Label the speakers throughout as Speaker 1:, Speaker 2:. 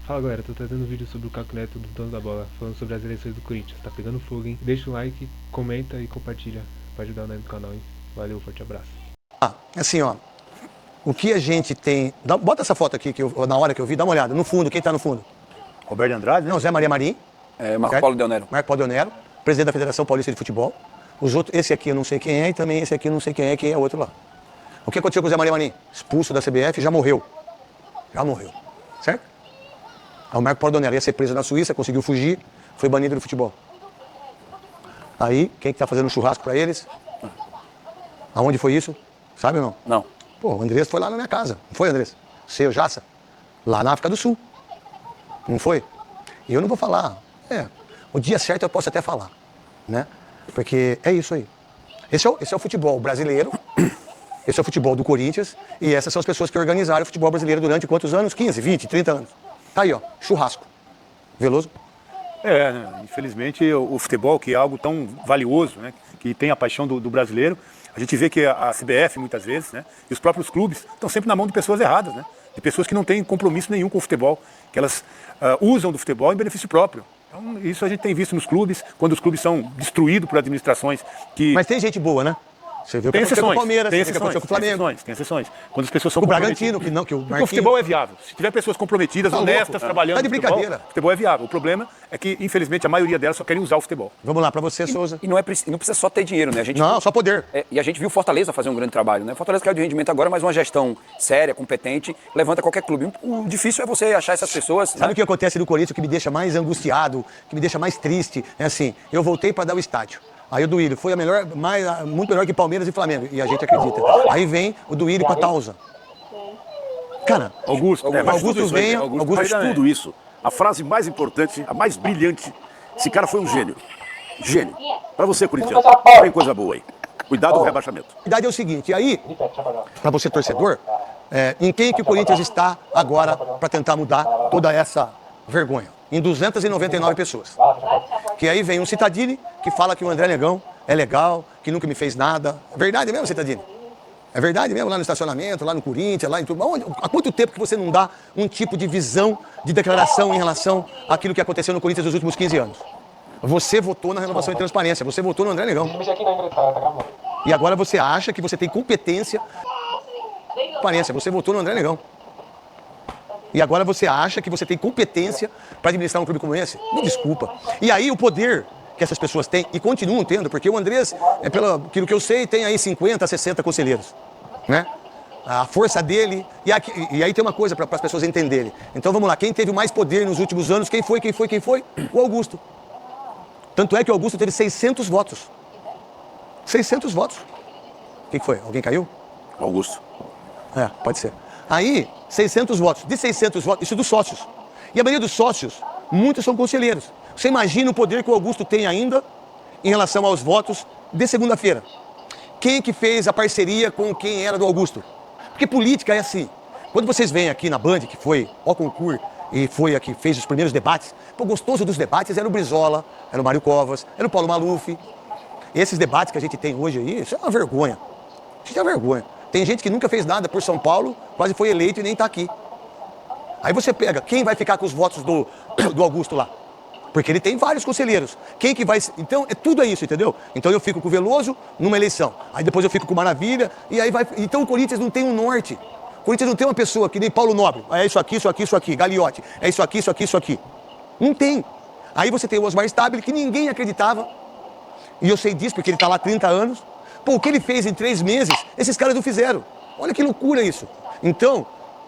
Speaker 1: Fala galera, tô trazendo um vídeo sobre o Caco Neto do Dono da Bola, falando sobre as eleições do Corinthians. Tá pegando fogo, hein? Deixa o like, comenta e compartilha pra ajudar nós no canal, hein? Valeu, forte abraço.
Speaker 2: Assim, ó, o que a gente tem... Bota essa foto aqui, na hora que eu vi, dá uma olhada. No fundo, quem tá no fundo?
Speaker 3: Roberto Andrade, né?
Speaker 2: Não, Zé Maria Marim.
Speaker 4: Marco
Speaker 2: certo?
Speaker 4: Paulo Del Nero.
Speaker 2: Marco Paulo Del Nero, presidente da Federação Paulista de Futebol. Os outros, esse aqui eu não sei quem é, e também esse aqui eu não sei quem é o outro lá. O que aconteceu com o Zé Maria Marim? Expulso da CBF, já morreu. Já morreu, certo? Aí o Marco Paulo Del Nero ia ser preso na Suíça, conseguiu fugir, foi banido do futebol. Aí, quem que tá fazendo churrasco pra eles? Aonde foi isso? Sabe ou não?
Speaker 4: Não.
Speaker 2: Pô, o Andrés foi lá na minha casa. Não foi, Andrés? Seu Jaça? Lá na África do Sul. Não foi? E eu não vou falar. O dia certo eu posso até falar, né? Porque é isso aí. Esse é o futebol brasileiro, esse é o futebol do Corinthians, e essas são as pessoas que organizaram o futebol brasileiro durante quantos anos? 15, 20, 30 anos. Tá aí, ó, churrasco. Veloso?
Speaker 3: Né? Infelizmente o futebol, que é algo tão valioso, né? Que tem a paixão do brasileiro, a gente vê que a CBF muitas vezes, né? E os próprios clubes estão sempre na mão de pessoas erradas, né? De pessoas que não têm compromisso nenhum com o futebol, que elas usam do futebol em benefício próprio. Então, isso a gente tem visto nos clubes, quando os clubes são destruídos por administrações que...
Speaker 2: Mas tem gente boa, né? Você viu o que aconteceu com o Palmeiras,
Speaker 3: tem
Speaker 2: o que aconteceu com o Flamengo.
Speaker 3: Tem exceções. Quando as pessoas são
Speaker 2: O
Speaker 3: comprometidas.
Speaker 2: Bragantino, que o
Speaker 3: Porque o futebol é viável. Se tiver pessoas comprometidas, honestas, trabalhando
Speaker 2: tá de
Speaker 3: no futebol,
Speaker 2: brincadeira.
Speaker 3: o futebol é viável. O problema é que, infelizmente, a maioria delas só querem usar o futebol.
Speaker 2: Vamos lá, pra você, Souza.
Speaker 4: E não precisa só ter dinheiro, né?
Speaker 2: Não, só poder.
Speaker 4: E a gente viu o Fortaleza fazer um grande trabalho, né? O Fortaleza caiu de rendimento agora, mas uma gestão séria, competente, levanta qualquer clube. O difícil é você achar essas pessoas...
Speaker 2: Sabe o que acontece no Corinthians, o que me deixa mais angustiado, que me deixa mais triste? É assim, eu voltei para dar o estádio. Aí o Duílio foi muito melhor que Palmeiras e Flamengo, e a gente acredita. Aí vem o Duílio com a Tausa. Cara,
Speaker 3: Augusto
Speaker 2: vem...
Speaker 5: Mas tudo isso, a frase mais importante, a mais brilhante, esse cara foi um gênio. Gênio. Pra você, corintiano, tem coisa boa aí. Cuidado com o rebaixamento.
Speaker 2: A verdade é o seguinte, aí, para você torcedor, em quem que o Corinthians está agora para tentar mudar toda essa vergonha? Em 299 pessoas. Que aí vem um Cittadini que fala que o André Negão é legal, que nunca me fez nada. É verdade mesmo, Cittadini? É verdade mesmo, lá no estacionamento, lá no Corinthians, lá em tudo. Há quanto tempo que você não dá um tipo de visão, de declaração em relação àquilo que aconteceu no Corinthians nos últimos 15 anos? Você votou na renovação e transparência, você votou no André Negão. E agora você acha que você tem competência, você votou no André Negão. E agora você acha que você tem competência para administrar um clube como esse? Me desculpa. E aí o poder que essas pessoas têm, e continuam tendo, porque o Andrés, pelo aquilo que eu sei, tem aí 50, 60 conselheiros, né? A força dele, e aí tem uma coisa para as pessoas entenderem. Então vamos lá, quem teve mais poder nos últimos anos, quem foi? O Augusto. Tanto é que o Augusto teve 600 votos. 600 votos. O que foi? Alguém caiu?
Speaker 5: Augusto.
Speaker 2: Pode ser. Aí, 600 votos. De 600 votos, isso dos sócios. E a maioria dos sócios, muitos são conselheiros. Você imagina o poder que o Augusto tem ainda em relação aos votos de segunda-feira. Quem que fez a parceria com quem era do Augusto? Porque política é assim. Quando vocês vêm aqui na Band, que foi ao concurso e foi aqui, fez os primeiros debates, o gostoso dos debates era o Brizola, era o Mário Covas, era o Paulo Maluf. Esses debates que a gente tem hoje aí, isso é uma vergonha. Isso é uma vergonha. Tem gente que nunca fez nada por São Paulo, quase foi eleito e nem está aqui. Aí você pega, quem vai ficar com os votos do Augusto lá? Porque ele tem vários conselheiros. Quem que vai... Então, é tudo isso, entendeu? Então eu fico com o Veloso numa eleição. Aí depois eu fico com o Maravilha, e aí vai... Então o Corinthians não tem um norte. O Corinthians não tem uma pessoa que nem Paulo Nobre. É isso aqui, isso aqui, isso aqui. Gagliotti. É isso aqui, isso aqui, isso aqui. Não tem. Aí você tem o Osmar Stabile, que ninguém acreditava. E eu sei disso, porque ele está lá há 30 anos. Pô, o que ele fez em 3 meses, esses caras não fizeram. Olha que loucura isso. Então,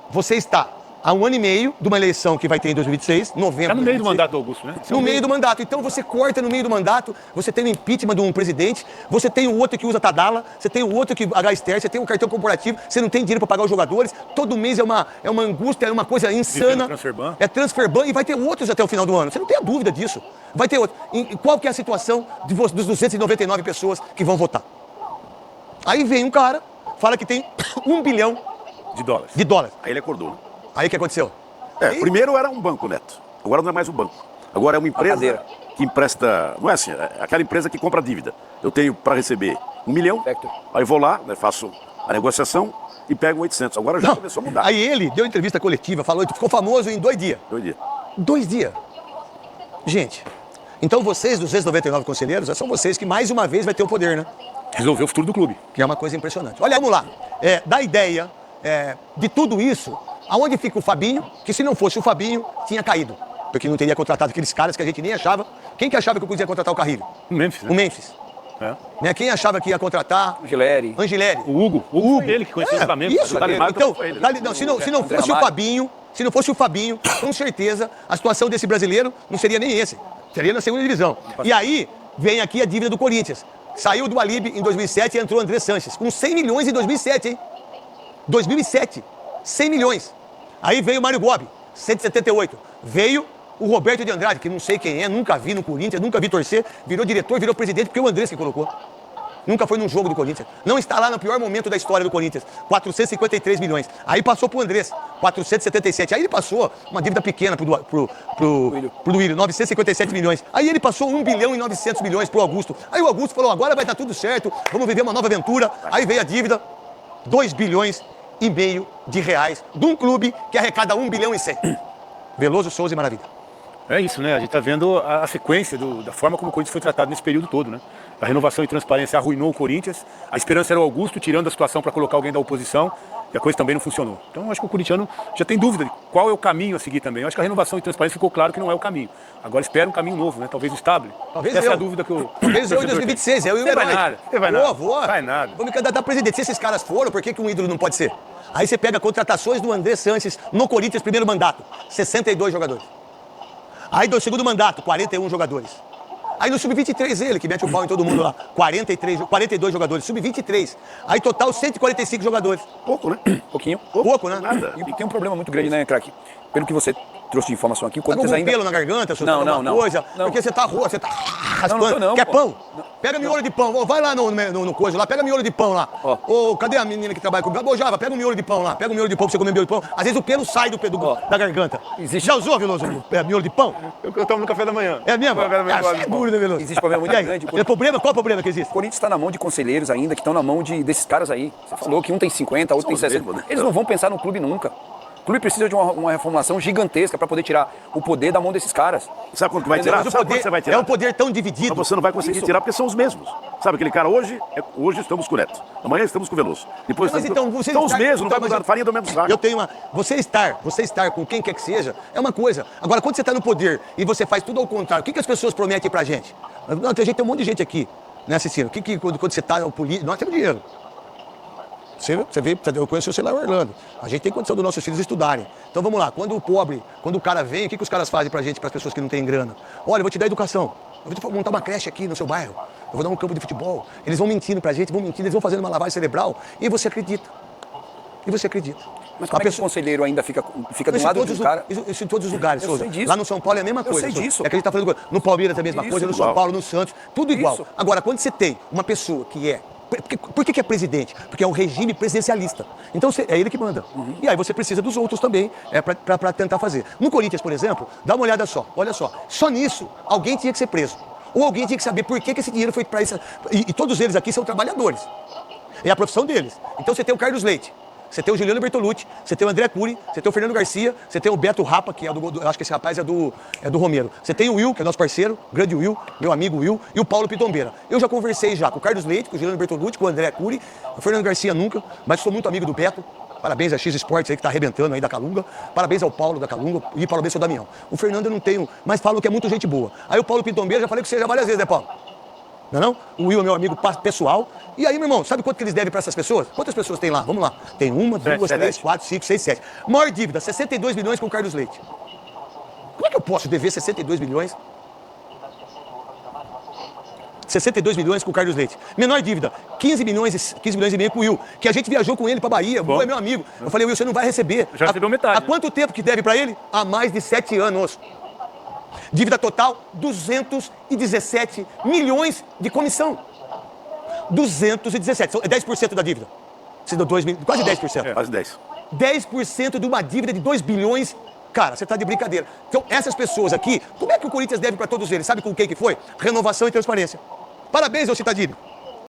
Speaker 2: você está há 1 ano e meio de uma eleição que vai ter em 2026, novembro.
Speaker 3: Está no meio do
Speaker 2: 2026.
Speaker 3: mandato do Augusto, né?
Speaker 2: No meio do mandato. Então você corta no meio do mandato, você tem o impeachment de um presidente, você tem o outro que usa Tadala, você tem o outro que H-Ster, você tem o cartão corporativo, você não tem dinheiro para pagar os jogadores, todo mês é uma angústia, é uma coisa insana. É transferban e vai ter outros até o final do ano. Você não tem a dúvida disso. Vai ter outro. E qual que é a situação dos 299 pessoas que vão votar? Aí vem um cara, fala que tem 1 bilhão
Speaker 3: de dólares.
Speaker 5: Aí ele acordou, né?
Speaker 2: Aí o que aconteceu?
Speaker 5: Primeiro era um banco, Neto. Agora não é mais um banco. Agora é uma empresa que empresta... Não é assim, é aquela empresa que compra dívida. Eu tenho para receber 1 milhão, aí vou lá, né, faço a negociação e pego 800. Agora já começou a mudar.
Speaker 2: Aí ele deu entrevista coletiva, falou, ficou famoso em 2 dias.
Speaker 5: 2 dias.
Speaker 2: 2 dias. Gente, então vocês, 299 conselheiros, são vocês que mais uma vez vai ter o poder, né?
Speaker 3: Resolveu o futuro do clube.
Speaker 2: Que é uma coisa impressionante. Olha, vamos lá. Da ideia de tudo isso, aonde fica o Fabinho, que se não fosse o Fabinho, tinha caído. Porque não teria contratado aqueles caras que a gente nem achava. Quem que achava que eu podia contratar o Carrilho?
Speaker 3: O Memphis, né?
Speaker 2: O Memphis. Né? Quem achava que ia contratar?
Speaker 4: Angileri.
Speaker 3: O Hugo. O Hugo foi ele que conhecia o Flamengo.
Speaker 2: Isso, então, se não fosse o Fabinho, com certeza, a situação desse brasileiro não seria nem esse. Seria na segunda divisão. E aí, vem aqui a dívida do Corinthians. Saiu do Alibe em 2007 e entrou o André Sanches, com 100 milhões em 2007, hein? 2007, 100 milhões. Aí veio o Mário Gobi, 178. Veio o Roberto de Andrade, que não sei quem é, nunca vi no Corinthians, nunca vi torcer, virou diretor, virou presidente, porque é o Andrés que colocou. Nunca foi num jogo do Corinthians. Não está lá no pior momento da história do Corinthians. 453 milhões. Aí passou pro Andrés, 477. Aí ele passou uma dívida pequena pro Duílio, 957 milhões. Aí ele passou 1 bilhão e 900 milhões pro Augusto. Aí o Augusto falou, agora vai dar tudo certo, vamos viver uma nova aventura. Aí veio a dívida, 2 bilhões e meio de reais de um clube que arrecada 1 bilhão e 100. Veloso, Souza e Maravilha.
Speaker 3: É isso, né? A gente está vendo a sequência da forma como o Corinthians foi tratado nesse período todo, né? A renovação e transparência arruinou o Corinthians, a esperança era o Augusto, tirando a situação para colocar alguém da oposição, e a coisa também não funcionou. Então, acho que o corintiano já tem dúvida de qual é o caminho a seguir também. Eu acho que a renovação e transparência ficou claro que não é o caminho. Agora espera um caminho novo, né? Talvez o estable.
Speaker 2: Essa é a
Speaker 3: dúvida que eu...
Speaker 2: Talvez eu em 2026, eu e o Herói.
Speaker 3: Vai nada.
Speaker 2: Vai nada. Vou me candidatar a presidente. Se esses caras foram, por que um ídolo não pode ser? Aí você pega contratações do André Sanches no Corinthians, primeiro mandato, 62 jogadores. Aí do segundo mandato, 41 jogadores. Aí no Sub-23 ele, que mete o pau em todo mundo lá, 42 jogadores, Sub-23. Aí total 145 jogadores.
Speaker 5: Pouco, né?
Speaker 4: Pouquinho.
Speaker 2: Pouco, né?
Speaker 5: Nada.
Speaker 4: E tem um problema muito grande, né, craque? Pelo que você trouxe de informação aqui, o
Speaker 2: Tá com
Speaker 4: Corinthians
Speaker 2: um
Speaker 4: ainda...
Speaker 2: pelo na garganta, você
Speaker 4: Não,
Speaker 2: tá
Speaker 4: não,
Speaker 2: coisa,
Speaker 4: não.
Speaker 2: porque você tá raspando.
Speaker 4: Não,
Speaker 2: Quer
Speaker 4: pô.
Speaker 2: pão? Pega miolo de pão, ó, vai lá no coisa lá, pega miolo de pão lá.
Speaker 4: Ó.
Speaker 2: Ô, cadê a menina que trabalha comigo? Ô, Java, pega um miolo de pão lá, pega um miolo de pão pra você comer miolo de pão. Às vezes o pelo sai da garganta.
Speaker 4: Existe-
Speaker 2: Já usou, Veloso, miolo de pão?
Speaker 3: Eu tomo no café da manhã.
Speaker 2: É mesmo? É duro, né, Veloso?
Speaker 4: Existe um problema muito
Speaker 2: E aí,
Speaker 4: grande.
Speaker 2: Qual é o problema que existe?
Speaker 4: O Corinthians está na mão de conselheiros ainda, que estão na mão desses caras aí. Você falou que um tem 50, outro tem
Speaker 5: São os
Speaker 4: 60.
Speaker 5: mesmos, né?
Speaker 4: Eles não vão pensar no clube nunca. O clube precisa de uma reformulação gigantesca para poder tirar o poder da mão desses caras.
Speaker 5: Sabe quando que vai tirar?
Speaker 2: Mas o
Speaker 5: Sabe
Speaker 2: poder
Speaker 5: quando você vai tirar?
Speaker 2: é um poder tão dividido.
Speaker 5: Mas você não vai conseguir tirar porque são os mesmos. Sabe aquele cara hoje estamos com o Neto. Amanhã estamos com o Veloso. Depois
Speaker 2: Mas então, você
Speaker 5: são os
Speaker 2: estar-
Speaker 5: mesmos, não vai
Speaker 2: então,
Speaker 5: mudar
Speaker 2: mas
Speaker 5: farinha do mesmo saco.
Speaker 2: Eu tenho uma. Você estar com quem quer que seja, é uma coisa. Agora, quando você está no poder e você faz tudo ao contrário, o que as pessoas prometem pra gente? Não, tem um monte de gente aqui, né, Cecília? Quando você está no político, nós temos dinheiro. Você vê, eu conheço o celular Orlando. A gente tem condição dos nossos filhos estudarem. Então vamos lá, quando o cara vem, o que os caras fazem pra gente, para as pessoas que não têm grana? Olha, eu vou te dar educação. Eu vou montar uma creche aqui no seu bairro. Eu vou dar um campo de futebol. Eles vão mentindo pra gente, eles vão fazendo uma lavagem cerebral e você acredita.
Speaker 4: Mas como é que o conselheiro ainda fica do lado do cara?
Speaker 2: Isso em todos os lugares,
Speaker 4: Eu
Speaker 2: Souza.
Speaker 4: sei disso.
Speaker 2: Lá no São Paulo é a mesma coisa.
Speaker 4: sei
Speaker 2: Souza.
Speaker 4: disso.
Speaker 2: É que a gente tá falando no Palmeiras é a mesma
Speaker 4: Isso,
Speaker 2: coisa, no São
Speaker 5: igual.
Speaker 2: Paulo, no Santos, tudo igual.
Speaker 4: Isso.
Speaker 2: Agora, quando você tem uma pessoa que é... Por que é presidente? Porque é um regime presidencialista. Então é ele que manda. E aí você precisa dos outros também para tentar fazer. No Corinthians, por exemplo, dá uma olhada só. Olha só. Só nisso, alguém tinha que ser preso. Ou alguém tinha que saber por que esse dinheiro foi para isso. E todos eles aqui são trabalhadores. É a profissão deles. Então você tem o Carlos Leite. Você tem o Juliano Bertolucci, você tem o André Cury, você tem o Fernando Garcia, você tem o Beto Rapa, que é do acho que esse rapaz é do Romero. Você tem o Will, que é nosso parceiro, o grande Will, meu amigo Will, e o Paulo Pitombeira. Eu já conversei com o Carlos Leite, com o Juliano Bertolucci, com o André Cury, o Fernando Garcia nunca, mas sou muito amigo do Beto. Parabéns a X Sports aí que tá arrebentando aí da Calunga. Parabéns ao Paulo da Calunga e parabéns ao Damião. O Fernando eu não tenho, mas falo que é muito gente boa. Aí o Paulo Pitombeira, já falei com você já várias vezes, né, Paulo? Não é não? O Will é meu amigo pessoal. E aí, meu irmão, sabe quanto que eles devem para essas pessoas? Quantas pessoas tem lá? Vamos lá. Tem 1, 2, 3, 4, 5, 6, 7. Maior dívida, 62 milhões com o Carlos Leite. Como é que eu posso dever 62 milhões? 62 milhões com o Carlos Leite. Menor dívida, 15 milhões e meio com o Will, que a gente viajou com ele para Bahia. O Will é meu amigo. Eu falei, Will, você não vai receber.
Speaker 3: Já recebeu metade.
Speaker 2: Há quanto tempo que deve para ele? Há mais de 7 anos. Dívida total, 217 milhões de comissão. 217, é 10% da dívida. Você deu quase 10%.
Speaker 5: Quase 10.
Speaker 2: 10% de uma dívida de 2 bilhões. Cara, você tá de brincadeira. Então, essas pessoas aqui, como é que o Corinthians deve para todos eles? Sabe com quem que foi? Renovação e transparência. Parabéns, ô Citadini.